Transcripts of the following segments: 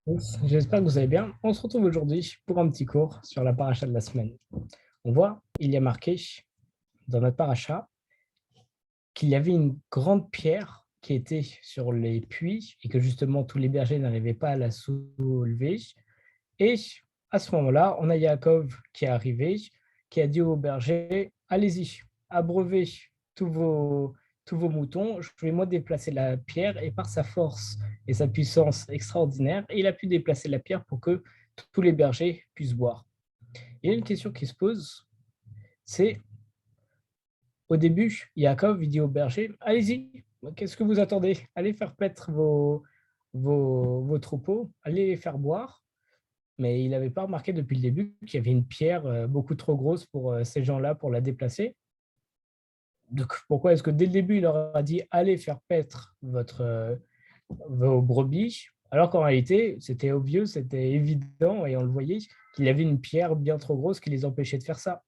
Yes, j'espère que vous allez bien. On se retrouve aujourd'hui pour un petit cours sur la paracha de la semaine. On voit, il y a marqué dans notre paracha qu'il y avait une grande pierre qui était sur les puits et que justement tous les bergers n'arrivaient pas à la soulever. Et à ce moment-là, on a Yaakov qui est arrivé, qui a dit aux bergers, allez-y, abreuvez tous vos, tous vos moutons, je vais moi déplacer la pierre et par sa force et sa puissance extraordinaire, il a pu déplacer la pierre pour que tous les bergers puissent boire. Il y a une question qui se pose, c'est au début, Yaakov il dit aux bergers, allez-y, qu'est-ce que vous attendez? Allez faire paître vos troupeaux, allez les faire boire. Mais il n'avait pas remarqué depuis le début qu'il y avait une pierre beaucoup trop grosse pour ces gens-là pour la déplacer. Donc pourquoi est-ce que dès le début, il leur a dit allez faire paître vos brebis, alors qu'en réalité, c'était obvious, c'était évident et on le voyait qu'il y avait une pierre bien trop grosse qui les empêchait de faire ça.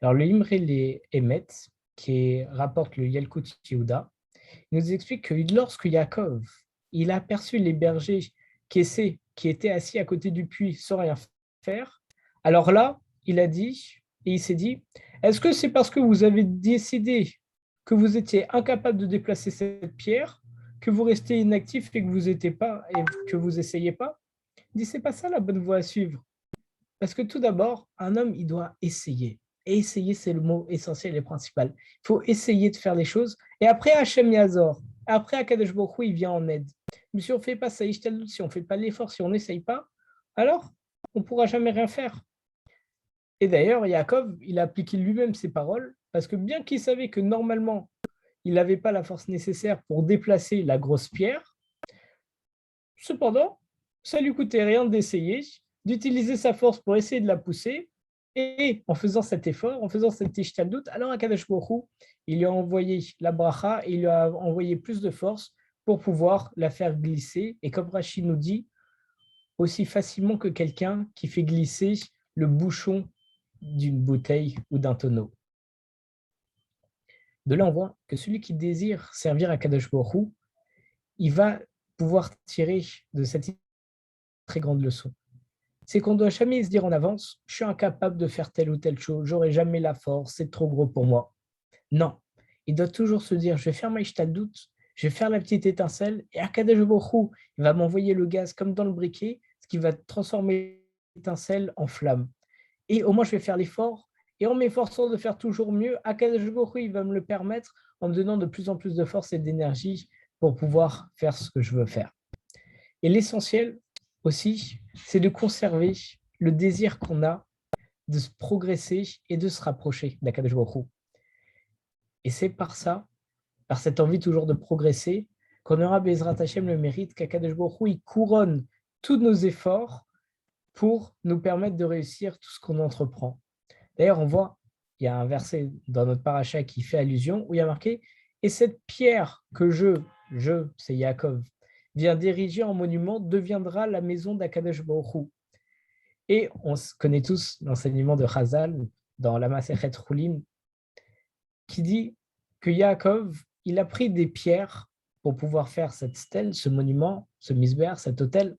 Alors le Imre les Emet, qui rapporte le Yalkut Yehuda, il nous explique que lorsque Yaakov il a aperçu les bergers qui étaient assis à côté du puits sans rien faire, alors là, il a dit, et il s'est dit, est-ce que c'est parce que vous avez décidé que vous étiez incapable de déplacer cette pierre, que vous restez inactif et que vous n'étiez pas et que vous essayez pas? Il dit, c'est pas ça la bonne voie à suivre. Parce que tout d'abord, un homme, il doit essayer. Et essayer, c'est le mot essentiel et principal. Il faut essayer de faire les choses. Et après, Hachem Yazor, après Akadosh Baruch Hu, il vient en aide. Mais si on ne fait pas ça, si on ne fait pas l'effort, si on n'essaye pas, alors on ne pourra jamais rien faire. Et d'ailleurs, Yaakov, il a appliqué lui-même ses paroles, parce que bien qu'il savait que normalement, il n'avait pas la force nécessaire pour déplacer la grosse pierre, cependant, ça lui coûtait rien d'essayer, d'utiliser sa force pour essayer de la pousser. Et en faisant cet effort, en faisant cette ishtaldout, alors Akadosh Baruch Hu, il lui a envoyé la bracha et il lui a envoyé plus de force pour pouvoir la faire glisser. Et comme Rachid nous dit, aussi facilement que quelqu'un qui fait glisser le bouchon d'une bouteille ou d'un tonneau. De là, on voit que celui qui désire servir à Kadosh Baruch Hu, il va pouvoir tirer de cette très grande leçon. C'est qu'on ne doit jamais se dire en avance, je suis incapable de faire telle ou telle chose, j'aurai jamais la force, c'est trop gros pour moi. Non, il doit toujours se dire, je vais faire ma doute, je vais faire la petite étincelle, et Akadosh Baruch Hu, il va m'envoyer le gaz comme dans le briquet, ce qui va transformer l'étincelle en flamme. Et au moins, je vais faire l'effort, et en m'efforçant de faire toujours mieux, Akadosh Baruch Hu, il va me le permettre en me donnant de plus en plus de force et d'énergie pour pouvoir faire ce que je veux faire. Et l'essentiel aussi, c'est de conserver le désir qu'on a de se progresser et de se rapprocher d'Akadosh Baruch Hu. Et c'est par ça, par cette envie toujours de progresser, qu'on aura Bezrat Hashem le mérite qu'Akadosh Baruch Hu, il couronne tous nos efforts pour nous permettre de réussir tout ce qu'on entreprend. D'ailleurs, on voit, il y a un verset dans notre paracha qui fait allusion, où il y a marqué « Et cette pierre que c'est Yaakov, vient d'ériger en monument, deviendra la maison d'Akadosh Baruch Hu. » Et on connaît tous l'enseignement de Chazal dans la Masechet Chulin, qui dit que Yaakov, il a pris des pierres pour pouvoir faire cette stèle, ce monument, ce misber, cet autel,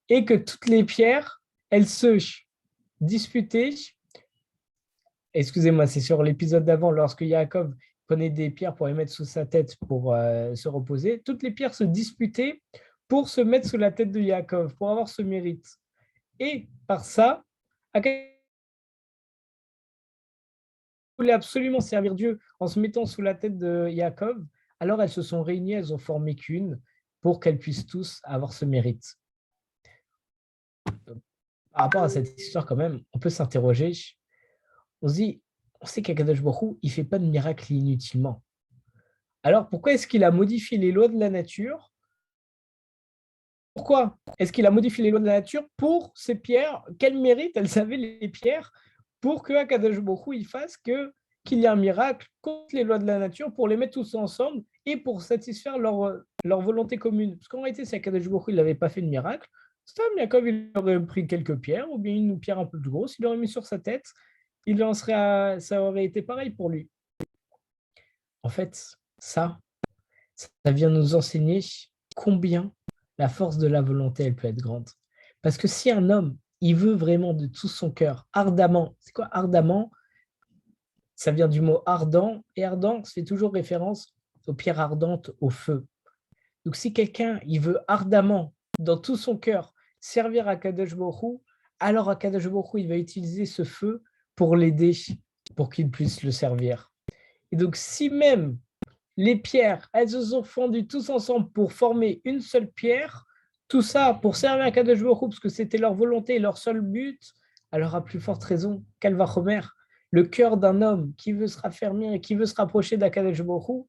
et que toutes les pierres, elles se disputaient. Excusez-moi, c'est sur l'épisode d'avant, lorsque Yaakov prenait des pierres pour les mettre sous sa tête pour se reposer, toutes les pierres se disputaient pour se mettre sous la tête de Yaakov, pour avoir ce mérite. Et par ça, Yaakov voulait absolument servir Dieu en se mettant sous la tête de Yaakov, alors elles se sont réunies, elles ont formé qu'une pour qu'elles puissent tous avoir ce mérite. Par rapport à cette histoire, quand même, on peut s'interroger. On se dit, on sait qu'Akadosh Baruch Hu, il ne fait pas de miracle inutilement. Alors pourquoi est-ce qu'il a modifié les lois de la nature? Pourquoi est-ce qu'il a modifié les lois de la nature pour ces pierres? Quel mérite elles avaient les pierres pour que Akadosh Baruch Hu, il fasse qu'il y ait un miracle contre les lois de la nature pour les mettre tous ensemble et pour satisfaire leur volonté commune? Parce qu'en réalité, si Akadosh Baruch Hu n'avait pas fait de miracle, Yaakov il aurait pris quelques pierres ou bien une pierre un peu plus grosse, il l'aurait mis sur sa tête, ça aurait été pareil pour lui. En fait, ça vient nous enseigner combien la force de la volonté, elle peut être grande. Parce que si un homme, il veut vraiment de tout son cœur, ardemment, c'est quoi ardemment? Ça vient du mot ardent, et ardent, ça fait toujours référence aux pierres ardentes, au feu. Donc si quelqu'un, il veut ardemment, dans tout son cœur, servir à Kadosh Baruch Hu, alors à Kadosh Baruch Hu, il va utiliser ce feu pour l'aider, pour qu'il puisse le servir. Et donc si même les pierres, elles se sont fondues tous ensemble pour former une seule pierre, tout ça pour servir à Kadosh Baruch Hu, parce que c'était leur volonté et leur seul but, alors à plus forte raison, Kalvachomer, le cœur d'un homme qui veut se raffermir et qui veut se rapprocher d'Akadosh Baruch Hu,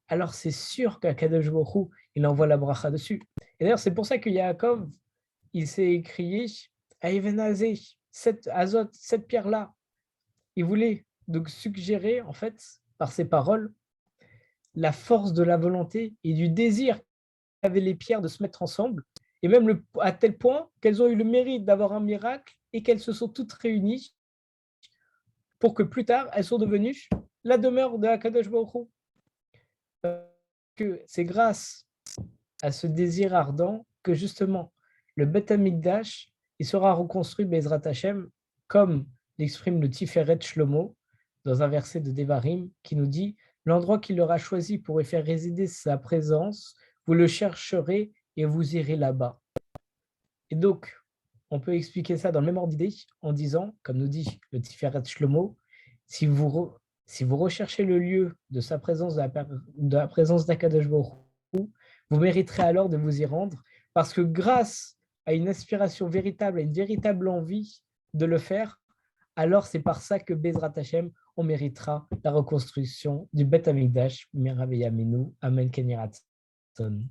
alors c'est sûr qu'Akadosh Baruch Hu, il envoie la bracha dessus. Et d'ailleurs, c'est pour ça que Yaakov, il s'est écrié Aïvenazé, cette azot, cette pierre-là. Il voulait donc suggérer, en fait, par ses paroles, la force de la volonté et du désir qu'avaient les pierres de se mettre ensemble, et même à tel point qu'elles ont eu le mérite d'avoir un miracle et qu'elles se sont toutes réunies pour que plus tard, elles sont devenues la demeure de Akadosh Baruch Hu. Que c'est grâce à ce désir ardent que justement le Beth Amikdash il sera reconstruit Bezrat Hashem comme l'exprime le Tiferet Shlomo dans un verset de Devarim qui nous dit l'endroit qu'il aura choisi pour y faire résider sa présence, vous le chercherez et vous irez là-bas. Et donc, on peut expliquer ça dans le même ordre d'idée en disant, comme nous dit le Tiferet Shlomo, si vous recherchez le lieu de sa présence, de la présence d'Akadosh Baruch Hu, vous mériterez alors de vous y rendre, parce que grâce à une aspiration véritable, à une véritable envie de le faire, alors c'est par ça que Bezrat Hashem, on méritera la reconstruction du Beth Amikdash, Merav Yaminu, Amen Ken Yiratzon.